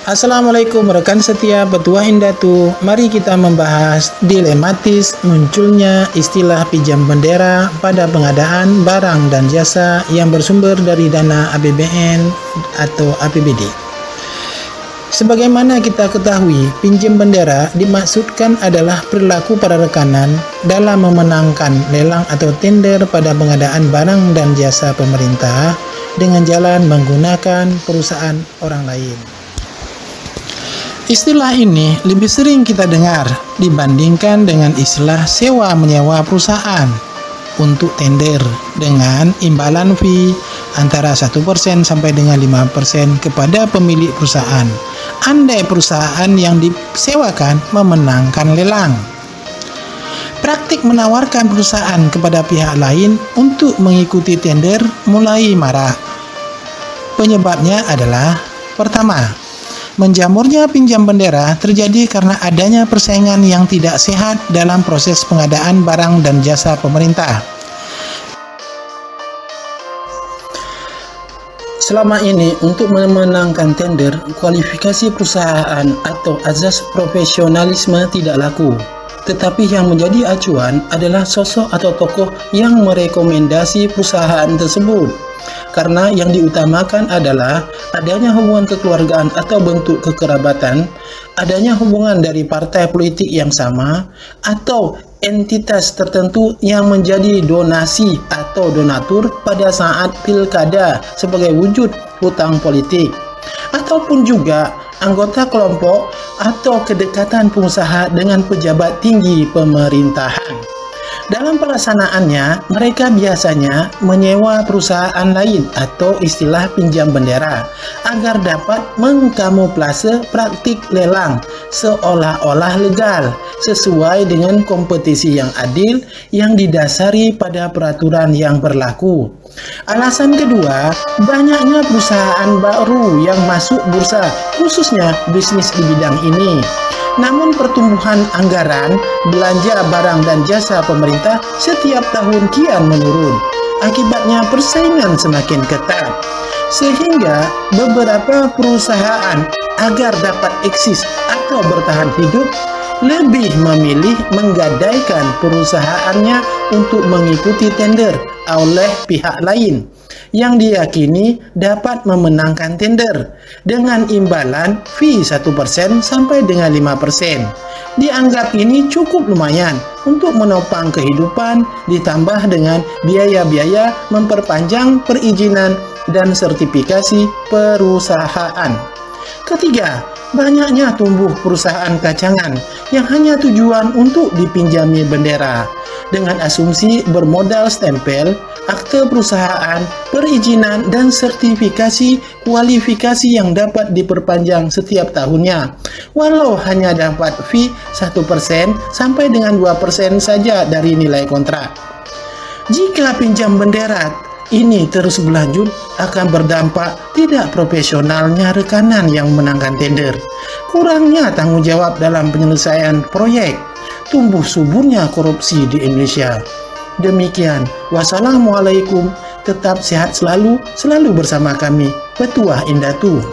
Assalamualaikum rekan setia Petuah Indatu. Mari kita membahas dilematis munculnya istilah pinjam bendera pada pengadaan barang dan jasa yang bersumber dari dana APBN atau APBD. Sebagaimana kita ketahui, pinjam bendera dimaksudkan adalah perilaku para rekanan dalam memenangkan lelang atau tender pada pengadaan barang dan jasa pemerintah dengan jalan menggunakan perusahaan orang lain. Istilah ini lebih sering kita dengar dibandingkan dengan istilah sewa-menyewa perusahaan untuk tender dengan imbalan fee antara 1% sampai dengan 5% kepada pemilik perusahaan andai perusahaan yang disewakan memenangkan lelang. Praktik menawarkan perusahaan kepada pihak lain untuk mengikuti tender mulai marak. Penyebabnya adalah pertama, menjamurnya pinjam bendera terjadi karena adanya persaingan yang tidak sehat dalam proses pengadaan barang dan jasa pemerintah. Selama ini, untuk memenangkan tender, kualifikasi perusahaan atau azas profesionalisme tidak laku. Tetapi yang menjadi acuan adalah sosok atau tokoh yang merekomendasi perusahaan tersebut. Karena yang diutamakan adalah adanya hubungan kekeluargaan atau bentuk kekerabatan, adanya hubungan dari partai politik yang sama, atau entitas tertentu yang menjadi donasi atau donatur pada saat pilkada sebagai wujud hutang politik, ataupun juga anggota kelompok atau kedekatan pengusaha dengan pejabat tinggi pemerintahan. Dalam pelaksanaannya, mereka biasanya menyewa perusahaan lain atau istilah pinjam bendera agar dapat mengkamuflase praktik lelang seolah-olah legal sesuai dengan kompetisi yang adil yang didasari pada peraturan yang berlaku. Alasan kedua, banyaknya perusahaan baru yang masuk bursa, khususnya bisnis di bidang ini. Namun pertumbuhan anggaran belanja barang dan jasa pemerintah setiap tahun kian menurun. Akibatnya persaingan semakin ketat. Sehingga beberapa perusahaan agar dapat eksis atau bertahan hidup lebih memilih menggadaikan perusahaannya untuk mengikuti tender oleh pihak lain yang diyakini dapat memenangkan tender dengan imbalan fee 1% sampai dengan 5%. Dianggap ini cukup lumayan untuk menopang kehidupan ditambah dengan biaya-biaya memperpanjang perizinan dan sertifikasi perusahaan. Ketiga, banyaknya tumbuh perusahaan kacangan yang hanya tujuan untuk dipinjami bendera dengan asumsi bermodal stempel, akte perusahaan, perizinan, dan sertifikasi kualifikasi yang dapat diperpanjang setiap tahunnya, walau hanya dapat fee 1% sampai dengan 2% saja dari nilai kontrak. Jika pinjam bendera ini terus berlanjut, akan berdampak tidak profesionalnya rekanan yang menangkan tender, kurangnya tanggung jawab dalam penyelesaian proyek, tumbuh suburnya korupsi di Indonesia. Demikian, wassalamualaikum, tetap sehat selalu bersama kami, Petuah Indatu.